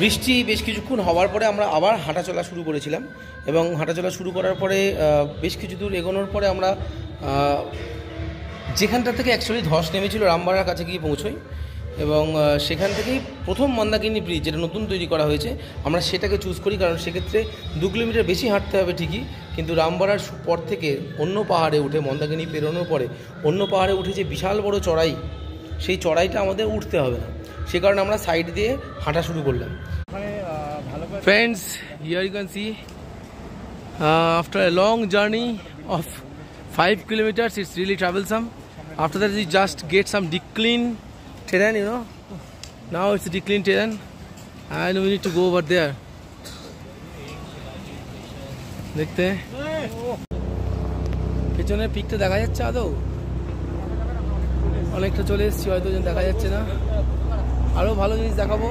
বৃষ্টি বেশ কিছুক্ষণ হওয়ার পরে আমরা আবার হাঁটাচলা শুরু করেছিলাম এবং হাঁটাচলা শুরু করার পরে বেশ কিছু দূর এগোনোর পরে আমরা যেখানটা থেকে অ্যাকচুয়ালি ধস নেমেছিল রামবাড়ার কাছে গিয়ে পৌঁছোই এবং সেখান থেকেই প্রথম মন্দাকিনী ব্রিজ যেটা নতুন তৈরি করা হয়েছে আমরা সেটাকে চুজ করি, কারণ সেক্ষেত্রে 2 কিলোমিটার বেশি হাঁটতে হবে ঠিকই, কিন্তু রামবাড়ার পর থেকে অন্য পাহাড়ে উঠে মন্দাকিনী পেরোনোর পরে অন্য পাহাড়ে উঠে যে বিশাল বড় চড়াই, সেই চড়াইটা আমাদের উঠতে হবে না, সে কারণে আমরা সাইড দিয়ে হাঁটা শুরু করলাম। Friends, here you can see after a long journey of 5 kilometers, it's really troublesome. After that you just get some decline terrain, you know. Now it's a decline terrain and we need to go over there. দেখতে পেছনের পিকটা দেখা যাচ্ছে আদৌ? অনেকটা চলে এসেছি, হয়তো দেখা যাচ্ছে না। আরও ভালো জিনিস দেখাবো।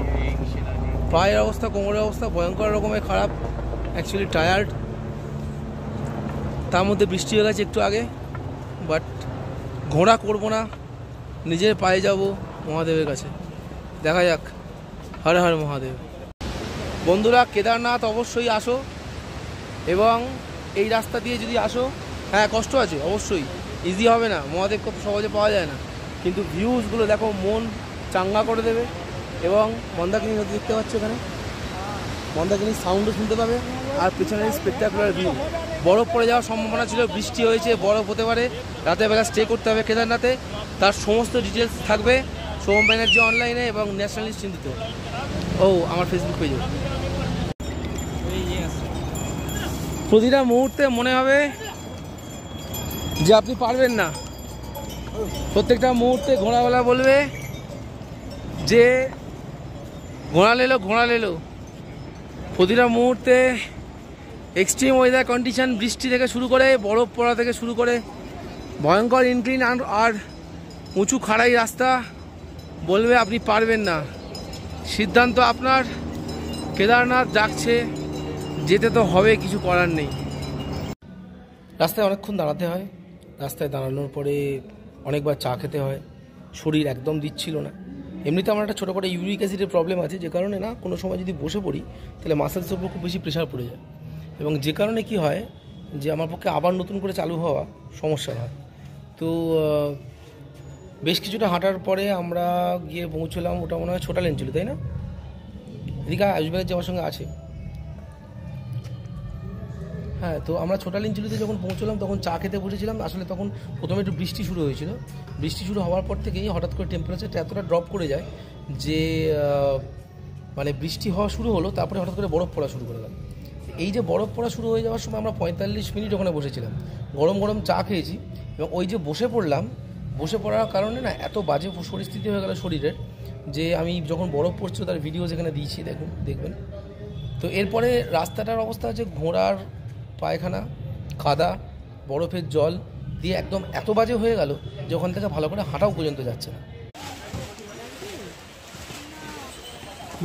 পায়ের অবস্থা, কোমরের অবস্থা ভয়ঙ্কর রকমের খারাপ, অ্যাকচুয়ালি টায়ার্ড। তার মধ্যে বৃষ্টি হয়ে গেছে একটু আগে, বাট ঘোড়া করবো না, নিজের পায়ে যাব মহাদেবের কাছে। দেখা যাক। হর হর মহাদেব। বন্ধুরা, কেদারনাথ অবশ্যই আসো এবং এই রাস্তা দিয়ে যদি আসো, হ্যাঁ কষ্ট আছে অবশ্যই, ইজি হবে না, মহাদেব কত সহজে পাওয়া যায় না, কিন্তু ভিউজগুলো দেখো মন চাঙ্গা করে দেবে। এবং মন্দাকিনী নদী দেখতে পাচ্ছ, এখানে মন্দাকিনীর সাউন্ডও শুনতে পাবে, আর পেছনের স্পেকটাকুলার ভিউ। বরফ পড়ে যাওয়ার সম্ভাবনা ছিল, বৃষ্টি হয়েছে, বরফ হতে পারে, রাতের বেলা স্টে করতে হবে কেদারনাথে। তার সমস্ত ডিটেলস থাকবে সোম ব্যানার্জি অনলাইনে এবং ন্যাশনালিস্ট হিন্দিতে। ও আমার ফেসবুক পেজে। প্রতিটা মুহূর্তে মনে হবে যে আপনি পারবেন না, প্রত্যেকটা মুহূর্তে ঘোড়াওয়ালা বলবে যে ঘোড়া লেলো। প্রতিটা মুহূর্তে এক্সট্রিম ওয়েদার কন্ডিশন, বৃষ্টি থেকে শুরু করে বরফ পড়া থেকে শুরু করে ভয়ঙ্কর ইনক্লিন আর উঁচু খাড়াই রাস্তা বলবে আপনি পারবেন না। সিদ্ধান্ত আপনার, কেদারনাথ ডাকছে, যেতে তো হবে, কিছু করার নেই। রাস্তায় অনেকক্ষণ দাঁড়াতে হয়, রাস্তায় দাঁড়ানোর পরে অনেকবার চা খেতে হয়, শরীর একদম দিচ্ছিল না। এমনিতে আমার একটা ছোটো করে ইউরিক অ্যাসিডের প্রবলেম আছে, যে কারণে না কোনো সময় যদি বসে পড়ি তাহলে মাসেলসের উপর খুব বেশি প্রেশার পড়ে যায়, এবং যে কারণে কি হয় যে আমার পক্ষে আবার নতুন করে চালু হওয়া সমস্যা হয়। তো বেশ কিছুটা হাঁটার পরে আমরা গিয়ে পৌঁছলাম, ওটা মনে হয় ছোটা লেন ছিল, তাই না? এদিকে আয়ুষবেগের যে আমার সঙ্গে আছে, হ্যাঁ, তো আমরা ছোটা লিঞ্চুলিতে যখন পৌঁছলাম তখন চা খেতে বসেছিলাম। আসলে তখন প্রথমে একটু বৃষ্টি শুরু হয়েছিল, বৃষ্টি শুরু হওয়ার পর থেকেই হঠাৎ করে টেম্পারেচারটা এতটা ড্রপ করে যায় যে মানে বৃষ্টি হওয়া শুরু হলো, তারপরে হঠাৎ করে বরফ পড়া শুরু করে গেল। এই যে বরফ পড়া শুরু হয়ে যাওয়ার সময় আমরা 45 মিনিট ওখানে বসেছিলাম, গরম গরম চা খেয়েছি, এবং ওই যে বসে পড়লাম, বসে পড়ার কারণে না এত বাজে পরিস্থিতি হয়ে গেল শরীরের, যে আমি যখন বরফ পড়ছিল তার ভিডিও যেখানে দিয়েছি দেখবেন। তো এরপরে রাস্তাটার অবস্থা হচ্ছে ঘোড়ার পায়খানা, কাদা, বরফের জল দিয়ে একদম এত বাজে হয়ে গেল যে ওখান থেকে ভালো করে হাঁটাও পর্যন্ত যাচ্ছে না।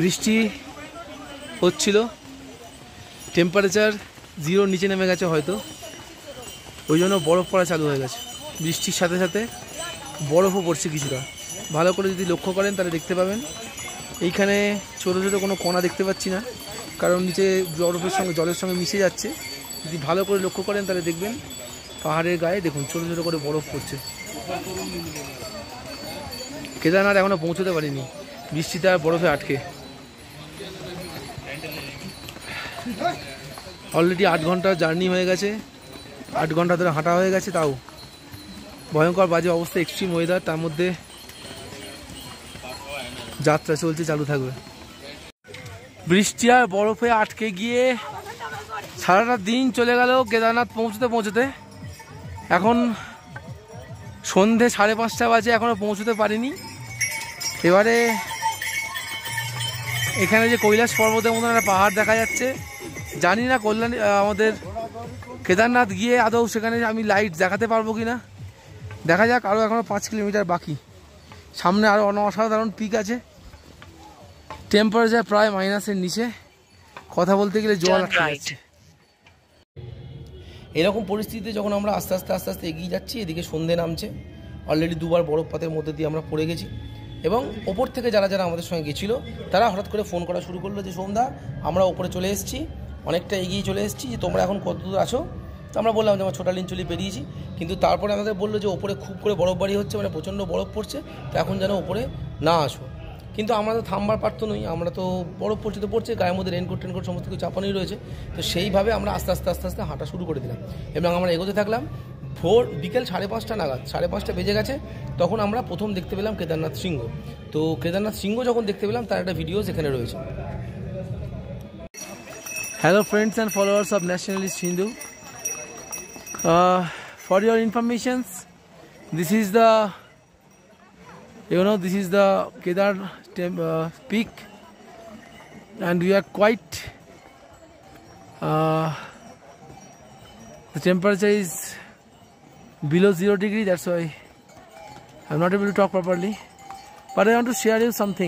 বৃষ্টি হচ্ছিল, টেম্পারেচার 0 নিচে নেমে গেছে হয়তো, ওই জন্য বরফ পড়া চালু হয়ে গেছে। বৃষ্টির সাথে সাথে বরফও পড়ছে কিছুটা, ভালো করে যদি লক্ষ্য করেন তাহলে দেখতে পাবেন। এইখানে ছোটো ছোটো কোনো কণা দেখতে পাচ্ছি না, কারণ নিচে বরফের সঙ্গে জলের সঙ্গে মিশে যাচ্ছে। যদি ভালো করে লক্ষ্য করেন তাহলে দেখবেন পাহাড়ের গায়ে দেখুন ছোটো ছোটো করে বরফ পড়ছে। কেদারনাথ এখনও পৌঁছতে পারিনি, বৃষ্টিতে আর বরফে আটকে। অলরেডি 8 ঘন্টা জার্নি হয়ে গেছে, 8 ঘন্টা ধরে হাঁটা হয়ে গেছে, তাও ভয়ঙ্কর বাজে অবস্থা, এক্সট্রিম ওয়েদার, তার মধ্যে যাত্রা চলছে, চালু থাকবে। বৃষ্টি আর বরফে আটকে গিয়ে সারাটা দিন চলে গেল কেদারনাথ পৌঁছতে। এখন সন্ধে 5:30 বাজে, এখনও পৌঁছতে পারিনি। এবারে এখানে যে কৈলাস পর্বতের মতন একটা পাহাড় দেখা যাচ্ছে, জানি না আমাদের কেদারনাথ গিয়ে আদৌ সেখানে আমি লাইট দেখাতে পারবো কি না, দেখা যাক। আরও এখনও 5 কিলোমিটার বাকি, সামনে আরও অসাধারণ পিক আছে। টেম্পারেচার প্রায় মাইনাসের নিচে, কথা বলতে গেলে জল আটকে যাচ্ছে। এরকম পরিস্থিতিতে যখন আমরা আস্তে আস্তে এগিয়ে যাচ্ছি, এদিকে সন্ধে নামছে, অলরেডি 2বার বরফপাতের মধ্যে দিয়ে আমরা পড়ে গেছি। এবং ওপর থেকে যারা যারা আমাদের সঙ্গে গেছিলো তারা হঠাৎ করে ফোন করা শুরু করলো যে সোমদা আমরা ওপরে চলে এসেছি, অনেকটা এগিয়ে চলে এসেছি, যে তোমরা এখন কতদূর আছো। তো আমরা বললাম যে আমরা ছোটালিঞ্চলি বেরিয়েছি, কিন্তু তারপরে আমাদের বললো যে ওপরে খুব করে বরফবাড়ি হচ্ছে, মানে প্রচণ্ড বরফ পড়ছে, তো এখন যেন ওপরে না আসো। কিন্তু আমরা তো থামবার পারতো নই, আমরা তো বরফ পড়ছে তো পড়ছে, গায়ের মধ্যে রেনকোট টেনকোট সমস্ত কিছু চাপানোই রয়েছে। তো সেইভাবে আমরা আস্তে আস্তে আস্তে আস্তে হাঁটা শুরু করে দিলাম এবং আমরা এগোতে থাকলাম। বিকেল 5:30 নাগাদ, 5:30 বেজে গেছে, তখন আমরা প্রথম দেখতে পেলাম কেদারনাথ শৃঙ্গ। তো কেদারনাথ শৃঙ্গ যখন দেখতে পেলাম তার একটা ভিডিও সেখানে রয়েছে। Hello friends and followers of nationalist Hindu, for your information, this is the this is the Kedar peak, and we are quite the temperature is below 0 degree, that's why I'm not able to talk properly, but I want to share you something.